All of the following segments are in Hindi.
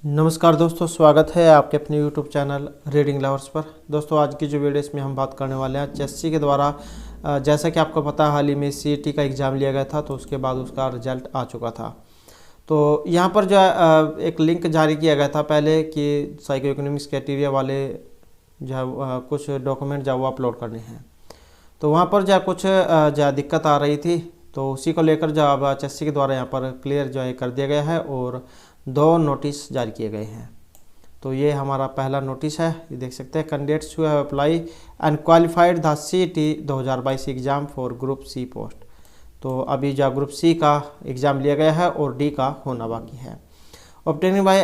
नमस्कार दोस्तों, स्वागत है आपके अपने YouTube चैनल रीडिंग लवर्स पर। दोस्तों आज की जो वीडियो इसमें हम बात करने वाले हैं चेसी के द्वारा जैसा कि आपको पता है हाल ही में सीईटी का एग्ज़ाम लिया गया था, तो उसके बाद उसका रिजल्ट आ चुका था। तो यहाँ पर जो है एक लिंक जारी किया गया था पहले कि साइको इकोनॉमिक्स क्राइटेरिया वाले जो है कुछ डॉक्यूमेंट जो वो अपलोड करने हैं। तो वहाँ पर जो कुछ जो दिक्कत आ रही थी, तो उसी को लेकर जो अब चेसी के द्वारा यहाँ पर क्लियर जो है कर दिया गया है और 2 नोटिस जारी किए गए हैं। तो ये हमारा पहला नोटिस है, ये देख सकते हैं। Candidates who have apply and qualified the CET 2022 exam for group C post. तो अभी जो ग्रुप सी का एग्ज़ाम लिया गया है और डी का होना बाकी है। Obtaining by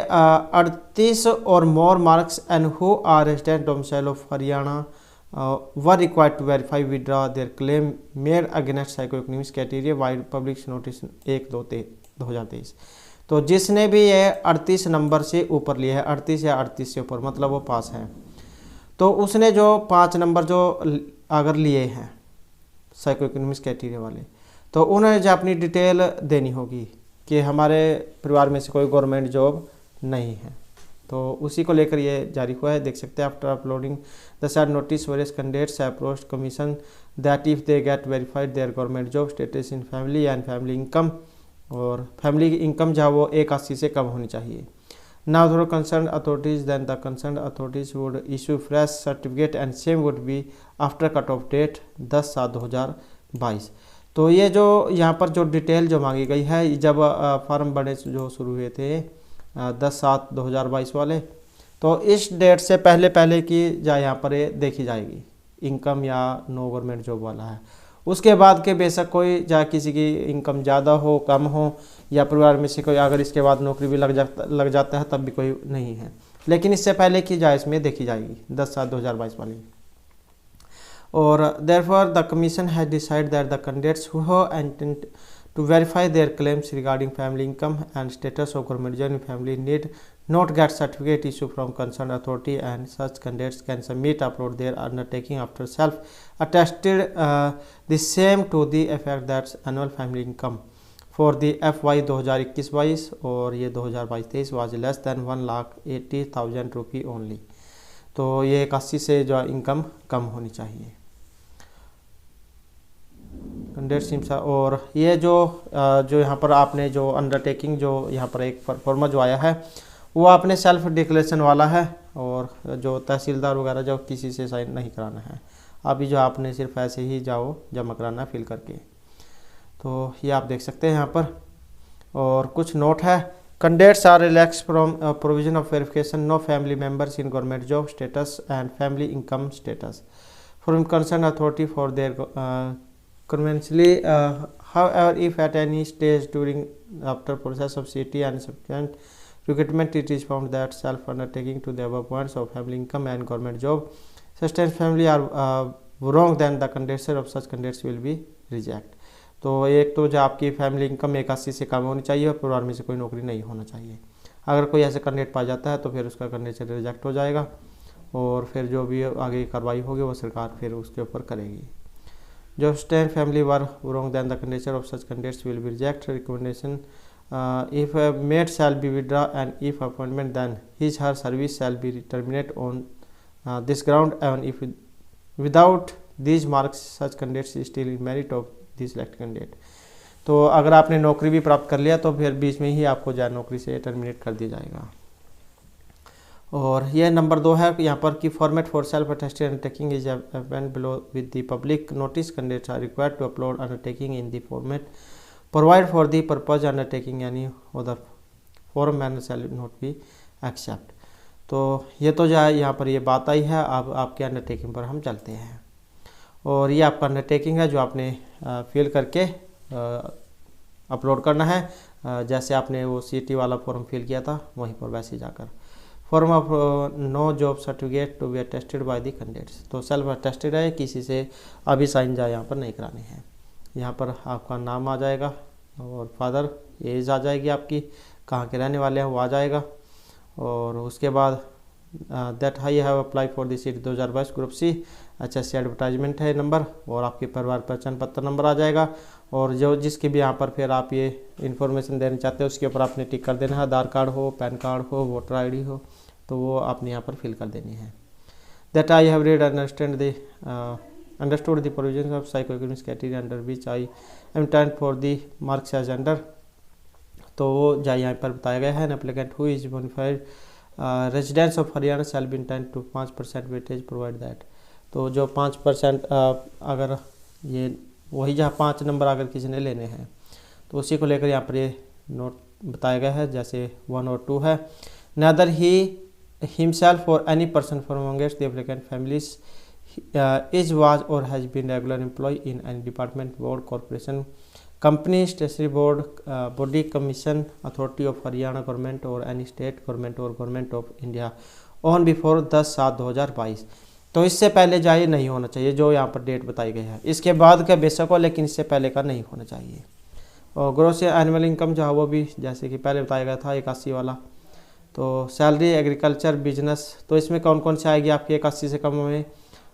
38 or more marks and who are resident domicile of Haryana were required to verify withdraw their claim made against psychoeconomics criteria wide publish notice 1/2/2023। तो जिसने भी ये 38 नंबर से ऊपर लिए है, 38 या 38 से ऊपर मतलब वो पास है, तो उसने जो 5 नंबर जो अगर लिए हैं साइको इकोनॉमिक्स क्राइटेरिया वाले, तो उन्हें जो अपनी डिटेल देनी होगी कि हमारे परिवार में से कोई गवर्नमेंट जॉब नहीं है। तो उसी को लेकर ये जारी हुआ है, देख सकते हैं। After uploading the said notice various candidates approached commission that if they get verified their government job status in family and family income, और फैमिली इनकम जो है वो 180 से कम होनी चाहिए। Now through concern authorities then the concern authorities would issue fresh certificate and same would be after cut off date 10/7/2022। तो ये जो यहाँ पर जो डिटेल जो मांगी गई है, जब फॉर्म बड़े जो शुरू हुए थे 10/7/2022 वाले, तो इस डेट से पहले की यहाँ पर ये देखी जाएगी इनकम या नो गवर्नमेंट जॉब वाला है। उसके बाद के बेशक कोई या किसी की इनकम ज़्यादा हो कम हो, या परिवार में से कोई अगर इसके बाद नौकरी भी लग जाता है तब भी कोई नहीं है, लेकिन इससे पहले की जाए इसमें देखी जाएगी 10/7/2022 वाली। और therefore the commission has decided that the candidates who intend to verify their claims regarding family income and status of government job in family need not get certificate issued from concerned authority, and such candidates can submit upload their undertaking after self attested the same to the effect that annual family income for the FY 2021-22 और ये 2022-23 was less than 1,80,000 रुपये only। तो ये 81 से जो इनकम कम होनी चाहिए कैंडिडेट्स। और ये जो यहाँ पर आपने जो अंडरटेकिंग जो यहाँ पर एक फॉर्मा जो आया है वो आपने सेल्फ डिक्लेरेशन वाला है, और जो तहसीलदार वगैरह जो किसी से साइन नहीं कराना है, अभी जो आपने सिर्फ ऐसे ही जाओ जमा कराना फिल करके। तो ये आप देख सकते हैं यहाँ पर। और कुछ नोट है, candidates are relax from provision of verification no family members in government job status and family income status from concern authority for their conventionally however if at any stage during after process of CT and subsequent recruitment it is found that self undertaking to the above points of family income and government job sustained family are wrong, then the candidates of such candidates will be reject। तो एक तो जो आपकी फैमिली इनकम 81 से कम होनी चाहिए और परिवार में से कोई नौकरी नहीं होना चाहिए। अगर कोई ऐसे कैंडिडेट पाया जाता है तो फिर उसका कैंडिडेट रिजेक्ट हो जाएगा, और फिर जो भी आगे कार्रवाई होगी वो सरकार फिर उसके ऊपर करेगी। जो stand family were wrong then the condition of such candidates will be reject recommendation if made shall be withdraw, and if appointment then his her service shall be terminated on this ground, and if without these marks such candidates still in merit of the select candidate। तो अगर आपने नौकरी भी प्राप्त कर लिया तो फिर बीच में ही आपको जो नौकरी से टर्मिनेट कर दिया जाएगा। और यह नंबर 2 है यहाँ पर कि format for self attested undertaking is available below with the public notice candidates are required to upload undertaking in the format provide for the purpose undertaking यानी other form man shall not be accept. तो ये तो जो है यहाँ पर ये बात आई है। अब आपके अंडरटेकिंग पर हम चलते हैं, और ये आपका अंडरटेकिंग है जो आपने फिल करके अपलोड करना है। जैसे आपने वो CT वाला फॉर्म फिल किया था वहीं पर वैसे ही जाकर form of no job certificate to be attested by the candidates. तो सेल्फ अटेस्टेड है, किसी से अभी साइन जा यहाँ पर नहीं कराने हैं। यहाँ पर आपका नाम आ जाएगा और फादर एज आ जाएगी, आपकी कहाँ के रहने वाले हैं वो आ जाएगा, और उसके बाद that I have apply for the seat 2022 group C HSC advertisement है नंबर, और आपके परिवार पहचान पत्र नंबर आ जाएगा। और जो जिसके भी यहाँ पर फिर आप ये इन्फॉर्मेशन देना चाहते हो उसके ऊपर आपने टिक कर देना है। आधार कार्ड हो, पैन कार्ड हो, वोटर ID हो, तो वो आपने यहाँ पर फिल कर देनी है। That I have read understood the provision of socio economic category under which I am tent for the marks as under, तो वो जा यहाँ पर बताया गया है। An applicant who is bonafide residence of Haryana shall be intent to 5% weightage provide that, तो जो 5% अगर ये वही जहाँ 5 नंबर अगर किसी ने लेने हैं तो उसी को लेकर यहाँ पर ये नोट बताया गया है। जैसे 1 और 2 है, neither he himself or any person from amongst the applicant families is was or has been regular employ in any department, board, corporation, company, stationary board, body, commission, authority of Haryana government or any state government or government of India on before 10/7/2022, तो इससे पहले जाए नहीं होना चाहिए जो यहाँ पर डेट बताई गई है। इसके बाद का बेशक हो, लेकिन इससे पहले का नहीं होना चाहिए। और ग्रॉस एनुअल इनकम जो है वो भी जैसे कि पहले बताया गया था 81 वाला। तो सैलरी, एग्रीकल्चर, बिजनेस, तो इसमें कौन कौन से आएगी आपकी 81 से कम में।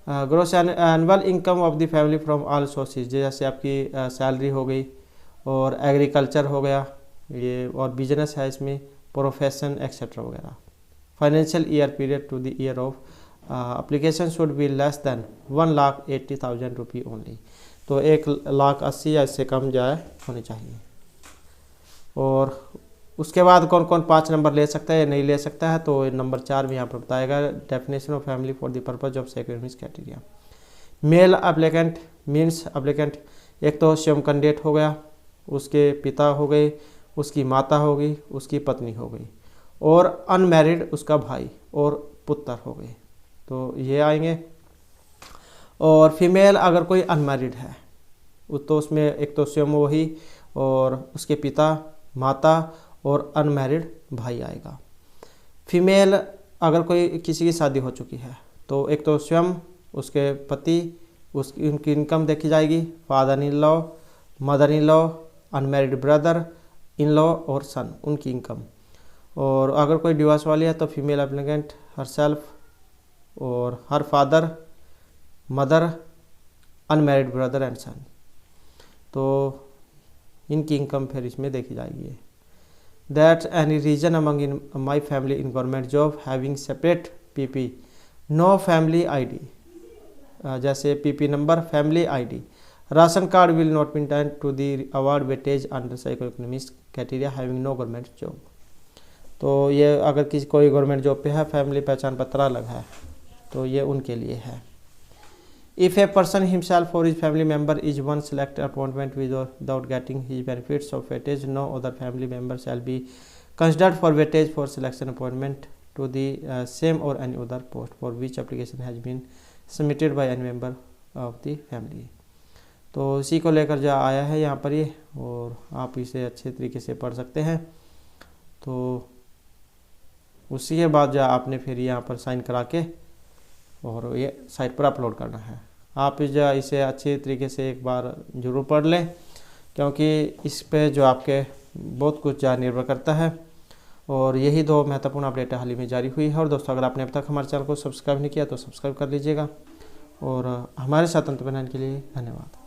Gross annual income of the family from all sources, जैसे आपकी सैलरी हो गई और एग्रीकल्चर हो गया ये, और बिजनेस है इसमें, प्रोफेशन एक्सेट्रा वगैरह। Financial year period to the year of application should be less than 1,80,000 rupee only, तो 1,80,000 या इससे कम जाए होनी चाहिए। और उसके बाद कौन कौन 5 नंबर ले सकता है या नहीं ले सकता है, तो नंबर 4 में यहाँ पर बताएगा। Definition of family for the purpose of socio economic criteria. Male applicant means applicant, एक तो स्वयं कैंडिडेट हो गया, उसके पिता हो गए, उसकी माता हो गई, उसकी पत्नी हो गई, और अनमैरिड उसका भाई और पुत्र हो गए, तो ये आएंगे। और फीमेल अगर कोई अनमैरिड है तो उसमें एक तो स्वयं वही और उसके पिता, माता और अनमैरिड भाई आएगा। फीमेल अगर कोई किसी की शादी हो चुकी है तो एक तो स्वयं, उसके पति, उसकी उनकी इनकम देखी जाएगी, father in law, mother in law, unmarried brother, in law और सन, उनकी इनकम। और अगर कोई डिवोर्स वाली है तो female applicant herself or her father, mother, unmarried brother and son, तो इनकी इनकम फिर इसमें देखी जाएगी। That any reason among in my family in government job having separate PP, no family ID, जैसे PP number, family ID, ration card will not be intend to the award weightage under socio economic criteria having no government job, तो ये अगर किसी कोई गवर्नमेंट जॉब पे है, फैमिली पहचान पत्र अलग है, तो ये उनके लिए है। If a person himself or his family member is one select appointment without getting his benefits of weightage, no other family member shall be considered for weightage for selection appointment to the same or any other post for which application has been submitted by any member of the family, तो इसी को लेकर जो आया है यहाँ पर ये, और आप इसे अच्छे तरीके से पढ़ सकते हैं। तो उसी के बाद जो आपने फिर यहाँ पर साइन करा के और ये साइट पर अपलोड करना है। आप जो इसे अच्छे तरीके से एक बार ज़रूर पढ़ लें, क्योंकि इस पे जो आपके बहुत कुछ निर्भर करता है। और यही 2 महत्वपूर्ण अपडेट हाल ही में जारी हुई है। और दोस्तों, अगर आपने अब तक हमारे चैनल को सब्सक्राइब नहीं किया तो सब्सक्राइब कर लीजिएगा, और हमारे साथ अंत बनाने के लिए धन्यवाद।